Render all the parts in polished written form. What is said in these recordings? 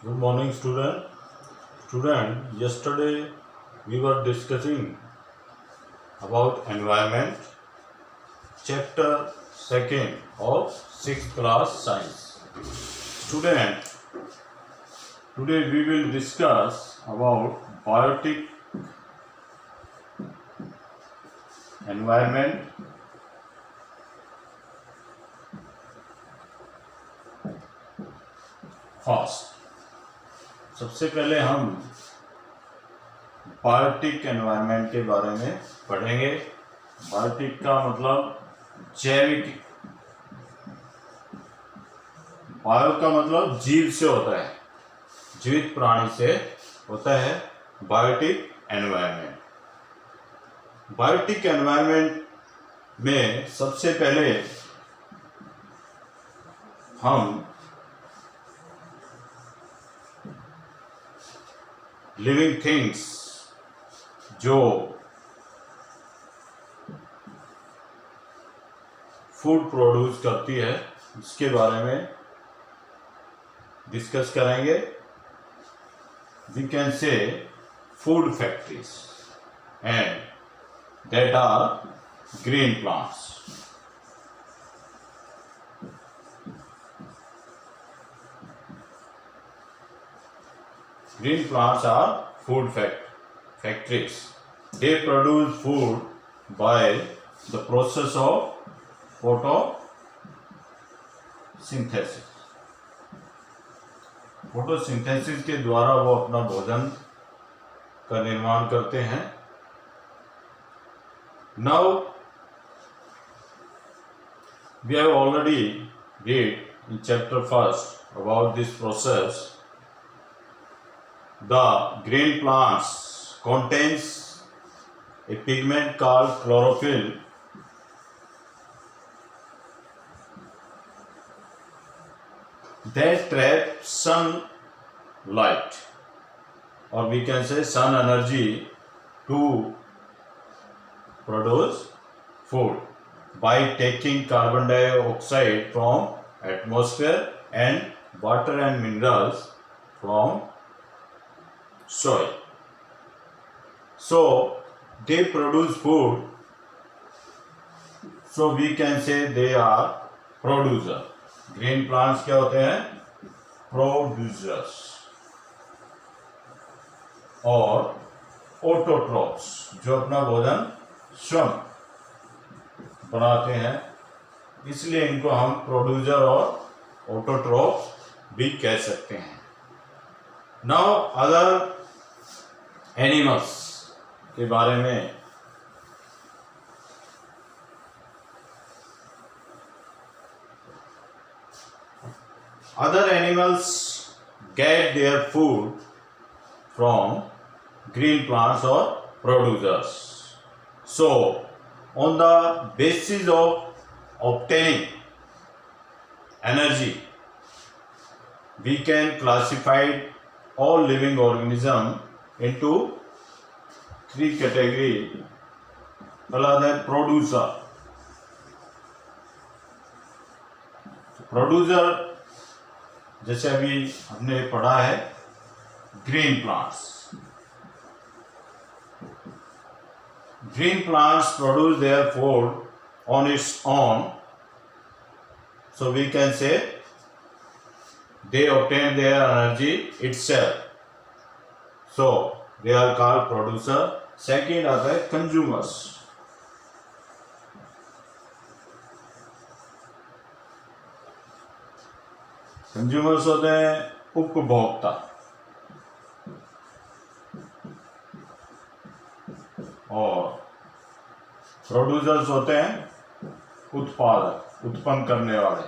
Good morning, student. Yesterday we were discussing about environment, chapter 2nd of 6th class science. Student, today we will discuss about biotic environment, first. सबसे पहले हम biotic environment के बारे में पढ़ेंगे। Biotic का मतलब जैविक, बायो का मतलब जीव से होता है, जीवित प्राणी से होता है बायोटिक एनवायरनमेंट। बायोटिक एनवायरनमेंट में सबसे पहले हम लिविंग थिंग्स जो फूड प्रोड्यूस करती है इसके बारे में डिस्कस करेंगे। We can say food factories and that are green plants. Green plants are food factories. They produce food by the process of photosynthesis. Photosynthesis के द्वारा वो अपना भोजन का निर्माण करते हैं। Now we have already read in chapter 1st about this process. The green plants contains a pigment called chlorophyll that traps sunlight, or we can say sun energy, to produce food by taking carbon dioxide from atmosphere and water and minerals from soil. So they produce food, so we can say they are producer. Green plants क्या होते हैं? Producers और autotrophs जो अपना भोजन स्वयं बनाते हैं, इसलिए इनको हम प्रोड्यूसर और ऑटोट्रोफ भी कह सकते हैं। Now अदर एनिमल्स के बारे में other animals get their food from green plants or producers. So on the basis of obtaining energy, we can classify all living organisms into three categories. पहला है प्रोड्यूसर। प्रोड्यूसर जैसे अभी हमने पढ़ा है green plants. Green plants produce their food on its own, so we can say they obtain their energy itself, so they are called producer. Second आता है consumers. Consumers होते हैं उपभोक्ता, और प्रोड्यूसर्स होते हैं उत्पादक, उत्पन्न करने वाले।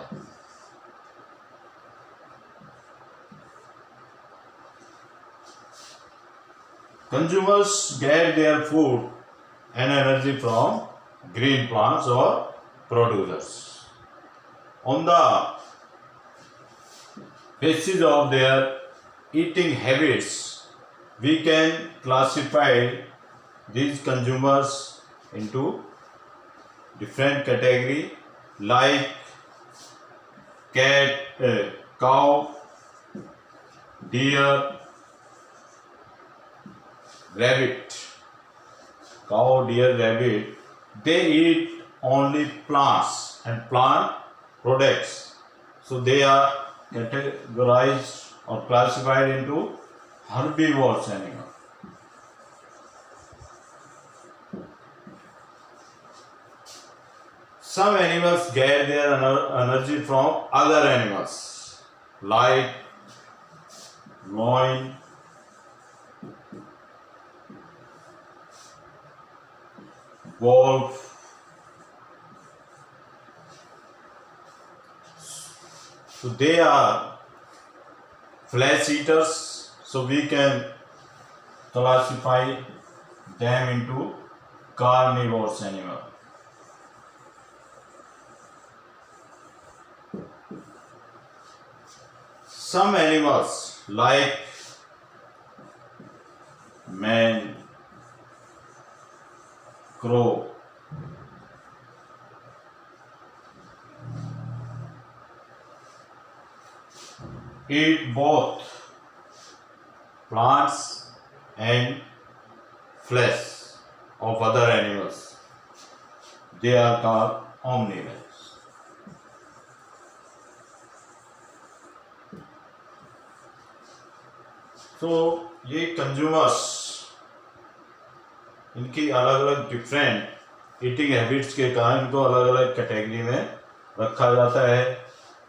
Consumers get their food and energy from green plants or producers. On the basis of their eating habits, we can classify these consumers into different categories like cat, cow, deer, rabbit, cow, deer, rabbit, they eat only plants and plant products. So they are categorized or classified into herbivores animal. Some animals get their energy from other animals like lion, wolf, so they are flesh eaters, so we can classify them into carnivorous animal. Some animals like man, crow, eat both plants and flesh of other animals. They are called omnivores. तो ये consumers, इनकी अलग अलग different eating habits के कारण इनको अलग अलग कैटेगरी में रखा जाता है.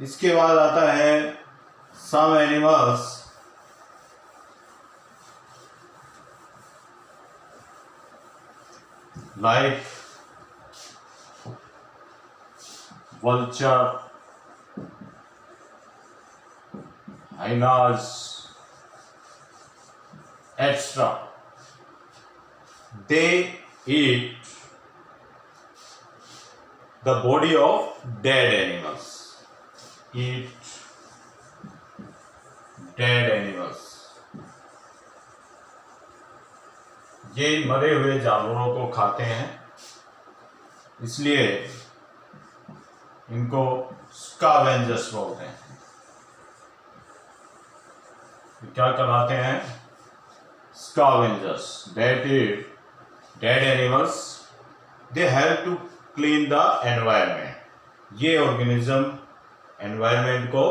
इसके बाद आता है some animals like vulture, hyenas, etc. They eat the body of dead animals. Eat dead animals. ये मरे हुए जानवरों को खाते हैं, इसलिए इनको स्कैवेंजर्स बोलते हैं. क्या कहलाते हैं? Scavengers that eat dead animals. They help to clean the environment. ये ऑर्गेनिज्म एनवायरनमेंट को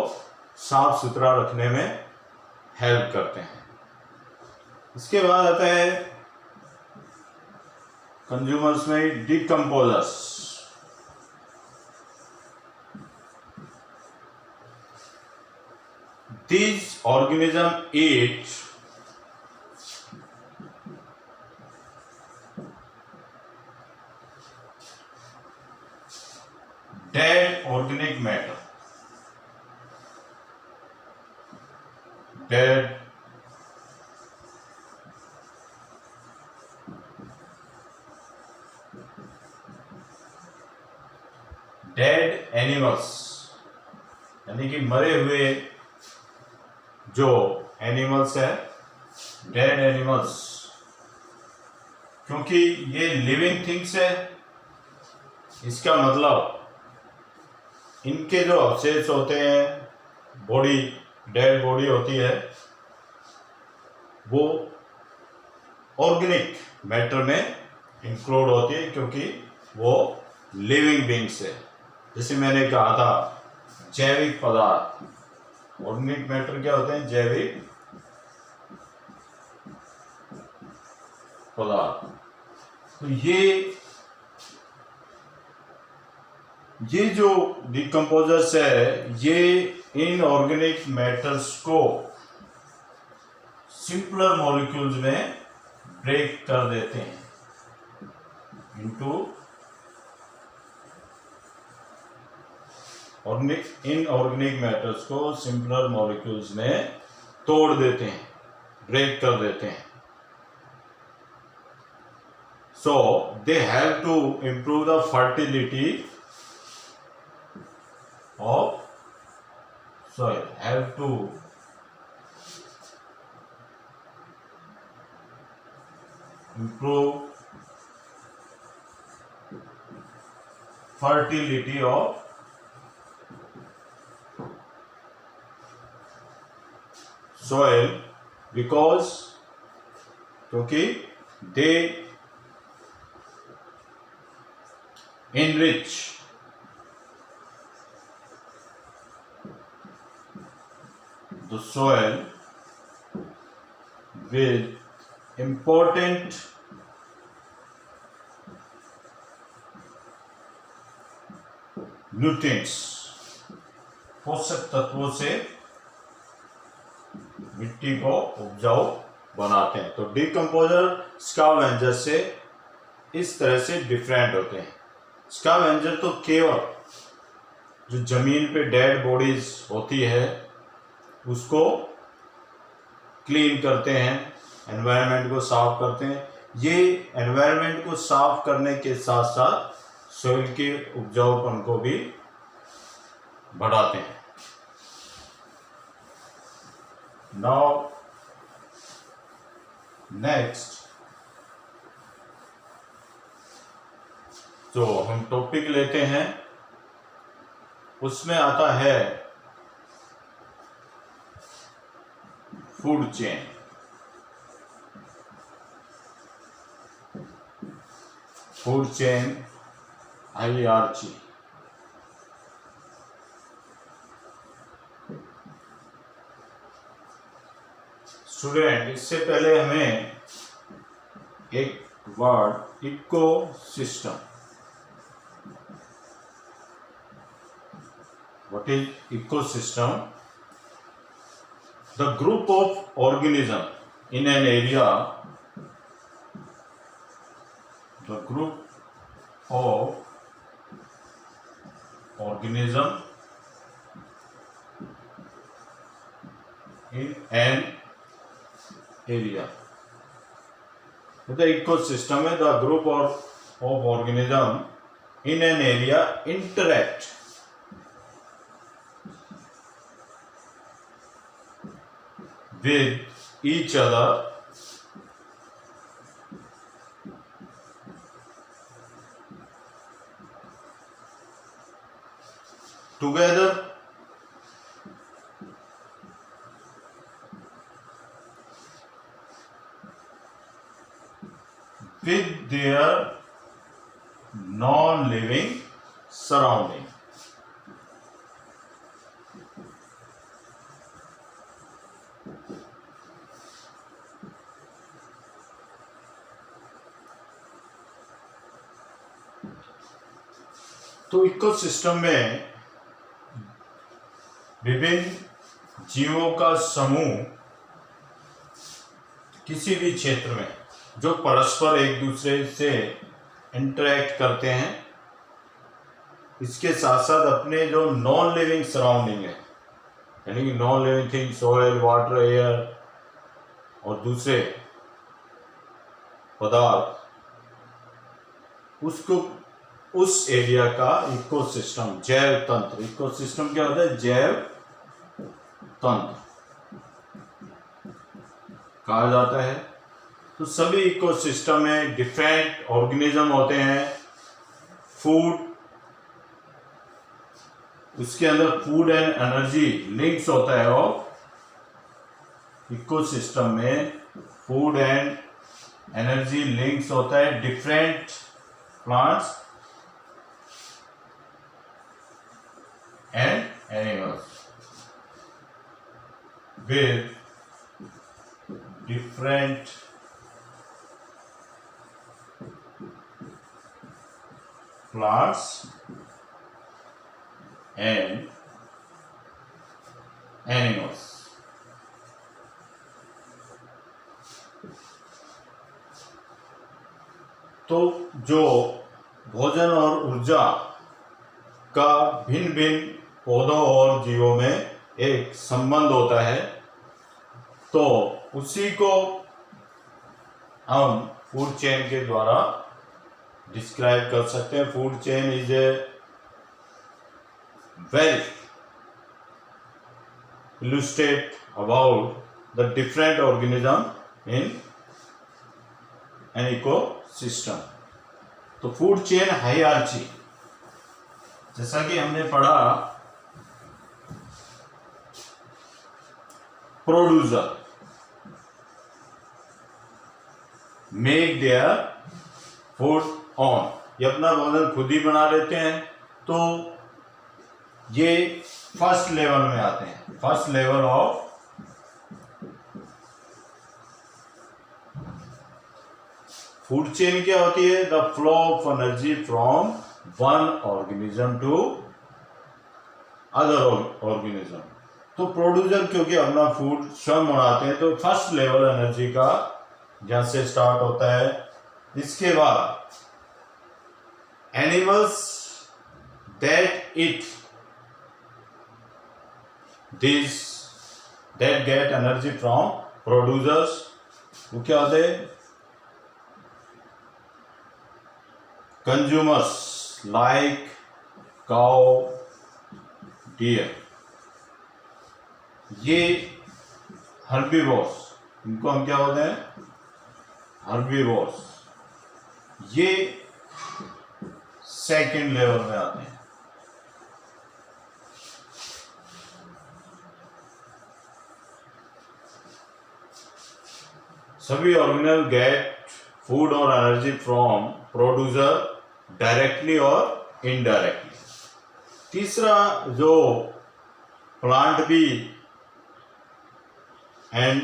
साफ सुथरा रखने में हेल्प करते हैं. इसके बाद आता है कंज्यूमर्स में decomposers. These organisms eat dead organic matter. Dead animals, यानी कि मरे हुए जो एनिमल्स है, डेड एनिमल्स, क्योंकि ये लिविंग थिंग्स है, इसका मतलब इनके जो अवशेष होते हैं, बॉडी, डेड बॉडी होती है, वो ऑर्गेनिक मैटर में इंक्लूड होती है, क्योंकि वो लिविंग बींग्स है. जैसे मैंने कहा था जैविक पदार्थ. ऑर्गेनिक मैटर क्या होते हैं? जैविक पदार्थ. तो ये जो डिकम्पोजर्स है, ये इन ऑर्गेनिक मैटर्स को सिंपलर मॉलिक्यूल्स में ब्रेक कर देते हैं इनटू इनऑर्गेनिक मैटर्स को सिंपलर मॉलिक्यूल्स में तोड़ देते हैं, ब्रेक कर देते हैं. So they help to improve the fertility of soil, help to improve fertility of soil because क्योंकि they enrich the soil with important nutrients, पोषक तत्वों से मिट्टी को उपजाऊ बनाते हैं। तो डिकम्पोजर स्कैवेंजर से इस तरह से डिफरेंट होते हैं। स्कैवेंजर तो केवल जो जमीन पे डेड बॉडीज होती है उसको क्लीन करते हैं, एनवायरनमेंट को साफ करते हैं। ये एनवायरनमेंट को साफ करने के साथ साथ सोइल के उपजाऊपन को भी बढ़ाते हैं। नाउ नेक्स्ट जो हम टॉपिक लेते हैं उसमें आता है food chain. Food chain hierarchy. Student, इससे पहले हमें एक word ecosystem, what is ecosystem? The group of organism in an area, the group of organism in an area. The ecosystem is the group of organism in an area interact with each other together with their non-living surrounding. तो ecosystem में विभिन्न जीवों का समूह किसी भी क्षेत्र में जो परस्पर एक दूसरे से इंटरेक्ट करते हैं, इसके साथ साथ अपने जो नॉन लिविंग सराउंडिंग है, यानी कि non living thing, soil, water, air और दूसरे पदार्थ, उसको उस एरिया का इकोसिस्टम, जैव तंत्र। इकोसिस्टम क्या होता है? जैव तंत्र कहा जाता है। तो सभी इकोसिस्टम में डिफरेंट ऑर्गेनिज्म होते हैं। फूड, उसके अंदर फूड एंड एनर्जी लिंक्स होता है, और इकोसिस्टम में फूड एंड एनर्जी लिंक्स होता है different plants and animals with different plants and animals. तो जो भोजन और ऊर्जा का भिन्न भिन्न पौधों और जीवों में एक संबंध होता है, तो उसी को हम फूड चेन के द्वारा डिस्क्राइब कर सकते हैं। Food chain is a well illustrate about the different organism in an ecosystem. तो फूड चेन हायरार्की, जैसा कि हमने पढ़ा producer make their food on, ये अपना भोजन खुद ही बना लेते हैं, तो ये फर्स्ट लेवल में आते हैं। First level of food chain क्या होती है? The flow of energy from one organism to other organism. तो प्रोड्यूसर क्योंकि अपना फूड स्वयं बनाते हैं, तो फर्स्ट लेवल एनर्जी का जहां से स्टार्ट होता है। इसके बाद animals that eat this that get energy from producers, वो क्या होते हैं? Consumers like cow, deer. ये हर्बीवोर्स, इनको हम क्या बोलते हैं? हर्बीवोर्स। ये सेकंड लेवल में आते हैं। सभी ऑर्गेनिज्म गेट फूड और एनर्जी फ्रॉम प्रोड्यूसर डायरेक्टली और इनडायरेक्टली। तीसरा जो प्लांट भी and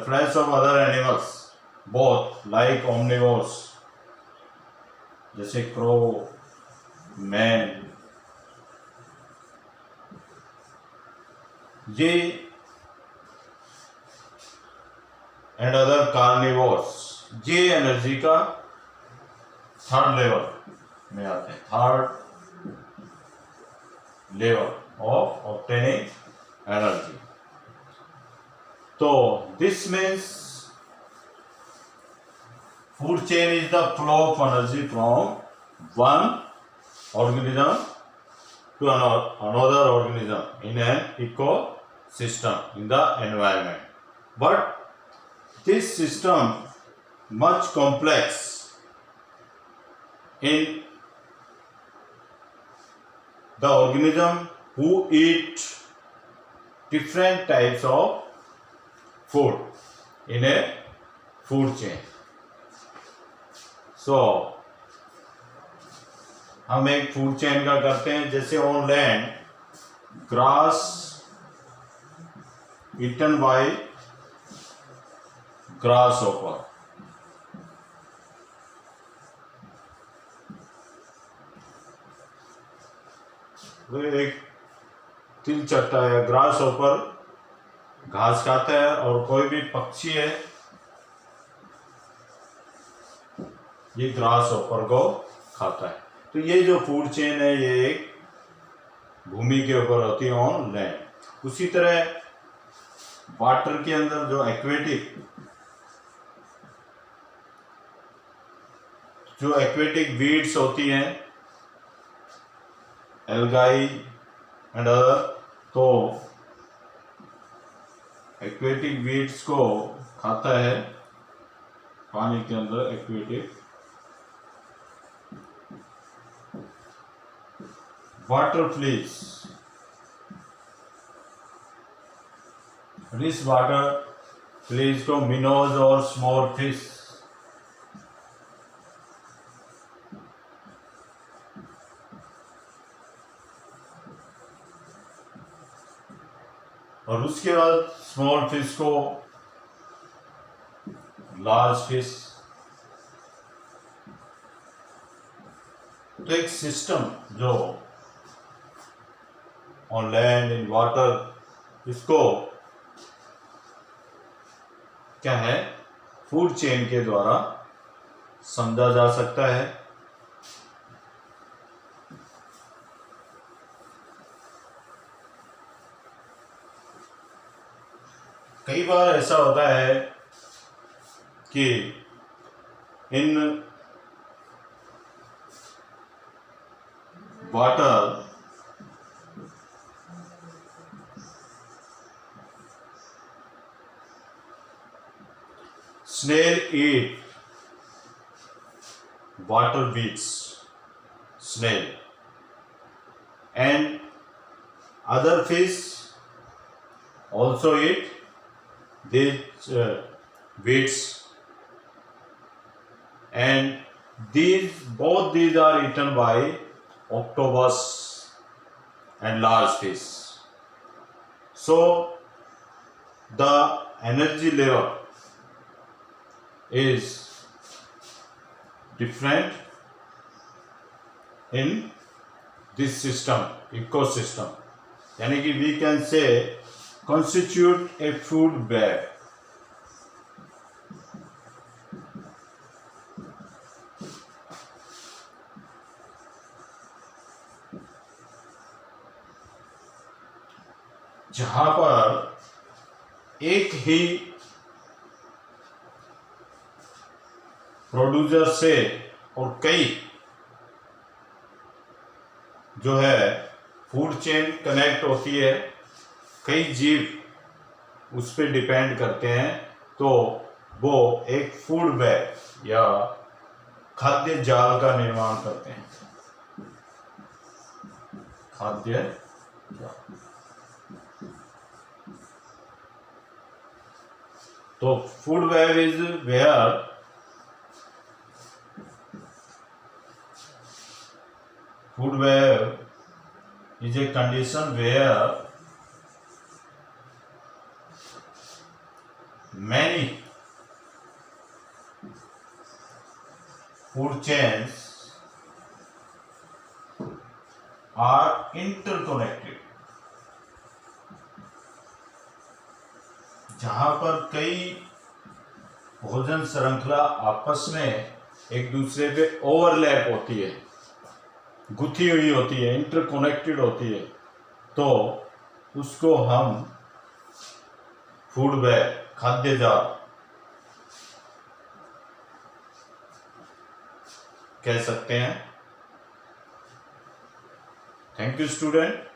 flesh of other animals both like omnivores, जैसे क्रो, मैन, ये एंड अदर कार्निवोर्स, ये एनर्जी का थर्ड लेवल में आते हैं। Third level of obtaining energy. तो this means food chain is the flow of energy from one organism to another organism in an ecosystem in the environment. But this system much complex in the organism who eat different types of food in a food chain. So हम एक food chain का करते हैं। जैसे on land grass eaten by grasshopper, एक तिल चट्टा है, ग्रास होपर घास खाता है, और कोई भी पक्षी है ये ग्रास होपर को खाता है। तो ये जो फूड चेन है ये एक भूमि के ऊपर होती है ऑन लैंड। उसी तरह वाटर के अंदर जो एक्वेटिक वीड्स होती हैं, एल्गाई एंड अदर, तो एक्वेटिक वीड्स को खाता है पानी के अंदर एक्वेटिक वाटर फ्लीज। इस वाटर फ्लीज को मिनोज और स्मॉल फिश, और उसके बाद स्मॉल फिश को लार्ज फिश। तो एक सिस्टम जो ऑन लैंड इन वाटर, इसको क्या है? फूड चेन के द्वारा समझा जा सकता है। कई बार ऐसा होता है कि in water snail eat water weeds, snail, and other fish also eat these wheats, and both these are eaten by octopus and large fish. So the energy level is different in this system, ecosystem. यानी कि we can say constitute a food web. जहां पर एक ही producer से और कई जो है फूड चेन कनेक्ट होती है, कई जीव उस पर डिपेंड करते हैं, तो वो एक फूड वेब या खाद्य जाल का निर्माण करते हैं। खाद्य जाल, तो food web is where food web is a condition where many food chains are interconnected. जहां पर कई भोजन श्रृंखला आपस में एक दूसरे पे ओवरलैप होती है, गुथी हुई होती है, इंटरकनेक्टेड होती है, तो उसको हम फूड वेब, खाद्य जाल कह सकते हैं। Thank you student.